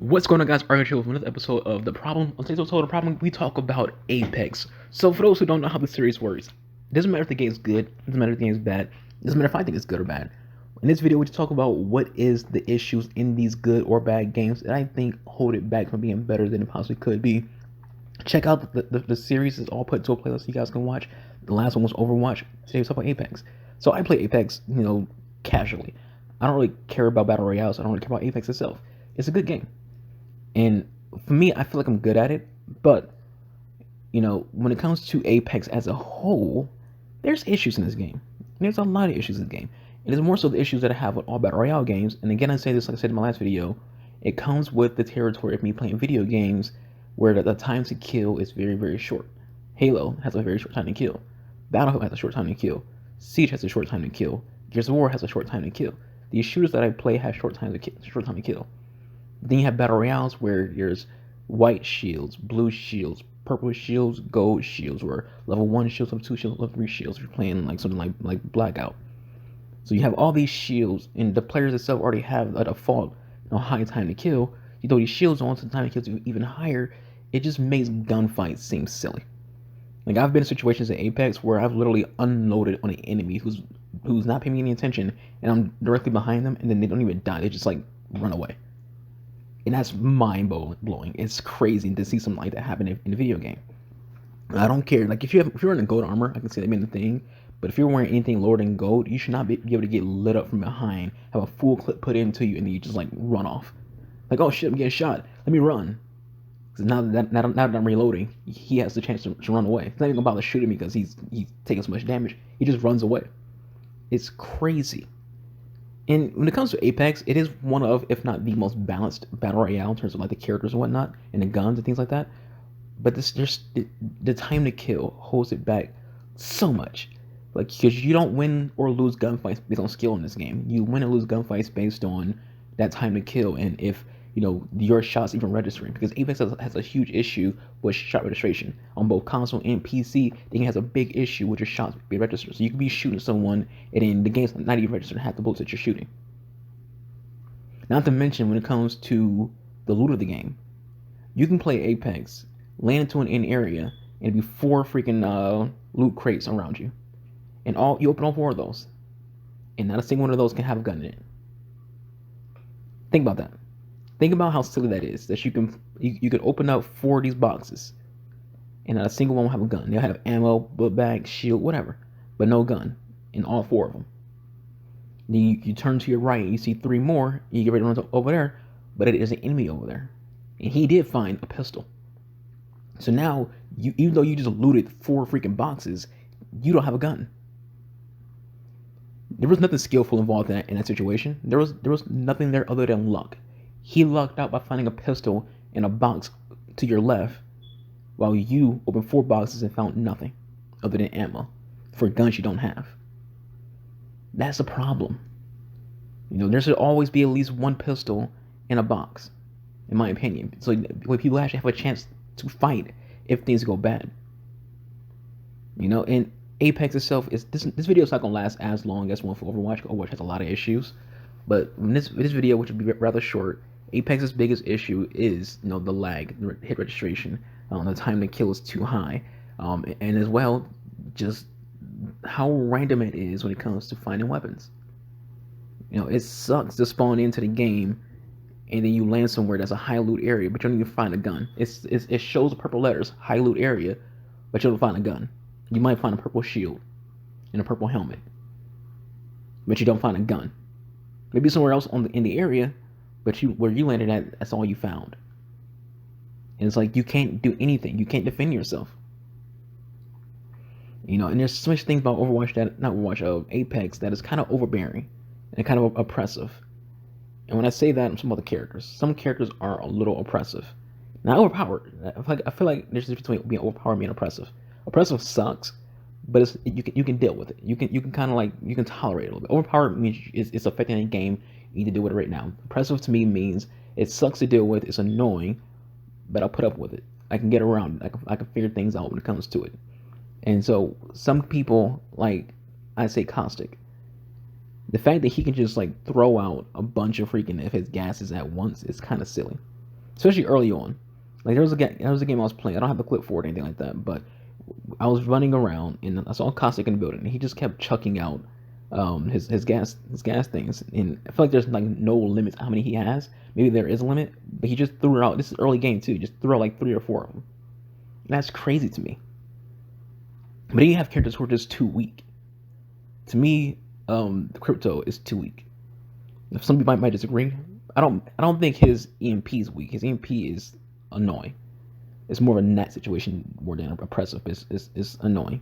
What's going on, guys? Archie with another episode of The Problem. On today's episode of The Problem, we talk about Apex. So, for those who don't know how the series works, it doesn't matter if the game is good, it doesn't matter if the game is bad, it doesn't matter if I think it's good or bad. In this video, we just talk about what is the issues in these good or bad games that I think hold it back from being better than it possibly could be. Check out the series is all put into a playlist you guys can watch. The last one was Overwatch. Today we talk about Apex. So I play Apex, casually. I don't really care about Battle Royale, so I don't really care about Apex itself. It's a good game. And for me, I feel like I'm good at it. But, when it comes to Apex as a whole, there's issues in this game. There's a lot of issues in the game. And it's more so the issues that I have with all Battle Royale games. And again, I say this like I said in my last video, it comes with the territory of me playing video games where the time to kill is very, very short. Halo has a very short time to kill. Battlefield has a short time to kill. Siege has a short time to kill. Gears of War has a short time to kill. These shooters that I play have short time to kill. Then you have battle royales where there's white shields, blue shields, purple shields, gold shields, or level 1 shields, level 2 shields, level 3 shields. If you're playing like something like Blackout. So you have all these shields, and the players itself already have a default high time to kill. You throw these shields on, so the time to kill is even higher. It just makes gunfights seem silly. Like, I've been in situations in Apex where I've literally unloaded on an enemy who's not paying me any attention, and I'm directly behind them, and then they don't even die. They just like run away. And that's mind blowing. It's crazy to see something like that happen in a video game. I don't care. Like, if you're in a gold armor, I can see that being the thing. But if you're wearing anything lower than gold, you should not be able to get lit up from behind, have a full clip put into you, and then you just like run off. Like, oh shit, I'm getting shot. Let me run. Because now that I'm reloading, he has the chance to run away. It's not even about to shoot me because he's taking so much damage. He just runs away. It's crazy. And when it comes to Apex, it is one of, if not the most balanced battle royale in terms of like the characters and whatnot, and the guns and things like that. But the time to kill holds it back so much. Like, because you don't win or lose gunfights based on skill in this game. You win and lose gunfights based on that time to kill, and if your shots even registering, because Apex has a huge issue with shot registration on both console and PC. The game has a big issue with your shots being registered, so you can be shooting someone and then the game's not even registering half the bullets that you're shooting. Not to mention, when it comes to the loot of the game, you can play Apex, land into an area, and be 4 freaking loot crates around you, and you open all 4 of those, and not a single one of those can have a gun in it. Think about that. Think about how silly that is. That you can open up 4 of these boxes, and not a single one will have a gun. They'll have ammo, bullet bag, shield, whatever, but no gun in all 4 of them. Then you turn to your right, and you see 3 more. And you get ready to run over there, but it is an enemy over there, and he did find a pistol. So now, even though you just looted 4 freaking boxes, you don't have a gun. There was nothing skillful involved in that situation. There was nothing there other than luck. He lucked out by finding a pistol in a box to your left, while you opened 4 boxes and found nothing other than ammo for guns you don't have. That's a problem. There should always be at least 1 pistol in a box, in my opinion, so people actually have a chance to fight if things go bad. And Apex itself this video is not gonna last as long as one for Overwatch. Overwatch has a lot of issues, but in this video, which will be rather short, Apex's biggest issue is the lag, the hit registration, the time to kill is too high, and as well just how random it is when it comes to finding weapons. It sucks to spawn into the game and then you land somewhere that's a high loot area, but you don't even find a gun. It shows the purple letters, high loot area, but you don't find a gun. You might find a purple shield and a purple helmet, but you don't find a gun. Maybe somewhere else in the area, but where you landed at, that's all you found. And it's like you can't do anything. You can't defend yourself. And there's so much things about Apex that is kind of overbearing and kind of oppressive. And when I say that, I'm talking about the characters. Some characters are a little oppressive. Not overpowered. I feel like there's a difference between being overpowered and being oppressive. Oppressive sucks, but you can deal with it. You can kind of you can tolerate it a little bit. Overpowered means it's affecting the game. You need to deal with it right now. Oppressive to me means it sucks to deal with. It's annoying, but I'll put up with it. I can get around it. I can figure things out when it comes to it. And so some people, like I say, Caustic. The fact that he can just throw out a bunch of freaking if his gases at once is kind of silly. especially early on. Like there was a game I was playing. I don't have the clip for it or anything like that, but I was running around and I saw Cossack in the building, and he just kept chucking out his gas things, and I feel like there's like no limits how many he has. Maybe there is a limit, but he just threw it out. This is early game too. Just threw out like 3 or 4 of them. And that's crazy to me. But then you have characters who are just too weak. To me, Crypto is too weak. If some people might disagree, I don't think his EMP is weak. His EMP is annoying. It's more of a net situation more than oppressive. It's annoying.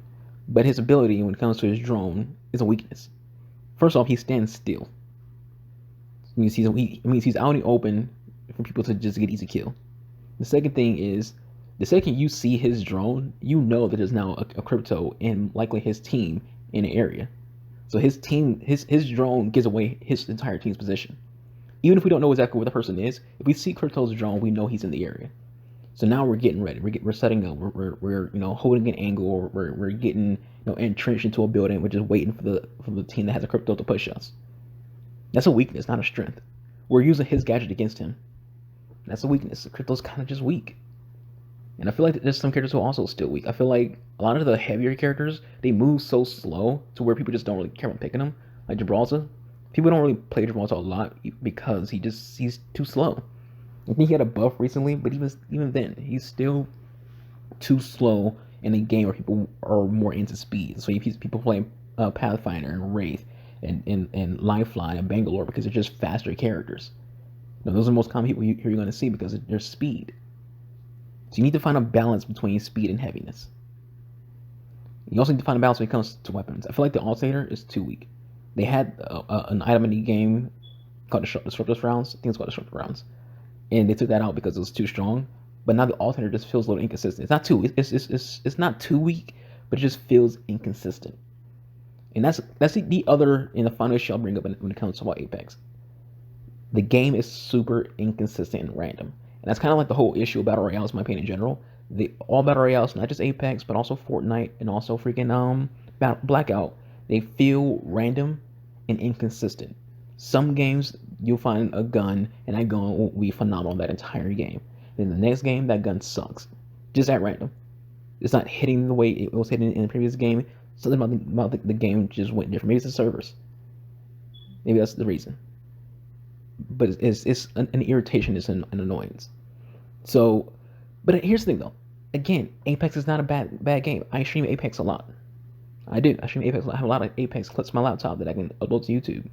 But his ability when it comes to his drone is a weakness. First off, he stands still. It means he's out in the open for people to just get easy kill. The second thing is, the second you see his drone, you know that there's now a Crypto and likely his team in the area. So his drone gives away his entire team's position. Even if we don't know exactly where the person is, if we see Crypto's drone, we know he's in the area. So now we're getting ready. We're setting up. We're holding an angle. We're getting entrenched into a building. We're just waiting for the team that has a Crypto to push us. That's a weakness, not a strength. We're using his gadget against him. That's a weakness. Crypto's kind of just weak. And I feel like there's some characters who are also still weak. I feel like a lot of the heavier characters, they move so slow to where people just don't really care about picking them. Like Gibraltar. People don't really play Gibraltar a lot because he's too slow. I think he had a buff recently, but even then, he's still too slow in a game where people are more into speed. So if people play Pathfinder and Wraith and Lifeline and Bangalore because they're just faster characters. Those are the most common people you're going to see because of their speed. So you need to find a balance between speed and heaviness. You also need to find a balance when it comes to weapons. I feel like the Alternator is too weak. They had an item in the game called the Disruptive Rounds. I think it's called Disruptive Rounds. And they took that out because it was too strong. But now the Alternator just feels a little inconsistent. It's not too it's not too weak, but it just feels inconsistent. And that's the other in the final issue I'll bring up when it comes to Apex. The game is super inconsistent and random. And that's kind of like the whole issue of Battle Royale, in my opinion, in general. All Battle Royales, not just Apex, but also Fortnite and also freaking Blackout, they feel random and inconsistent. Some games, you'll find a gun, and that gun will be phenomenal that entire game. Then the next game, that gun sucks. Just at random. It's not hitting the way it was hitting in the previous game. Something about the game just went different. Maybe it's the servers. Maybe that's the reason. But it's an irritation, it's an annoyance. So, but here's the thing though. Again, Apex is not a bad game. I stream Apex a lot. I do. I stream Apex. I have a lot of Apex clips on my laptop that I can upload to YouTube.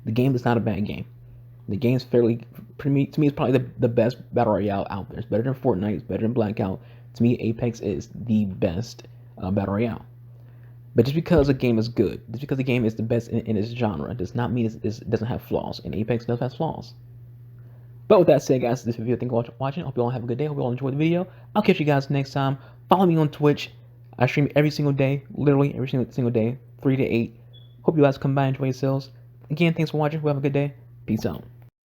The game is not a bad game. The game's to me, it's probably the best Battle Royale out there. It's better than Fortnite. It's better than Blackout. To me, Apex is the best Battle Royale. But just because a game is good, just because a game is the best in its genre, does not mean it doesn't have flaws. And Apex does have flaws. But with that said, guys, this video, thank you for watching. I hope you all have a good day. I hope you all enjoyed the video. I'll catch you guys next time. Follow me on Twitch. I stream every single day, literally every single day, 3 to 8. Hope you guys come by and enjoy yourselves. Again, thanks for watching. Have a good day. Peace out.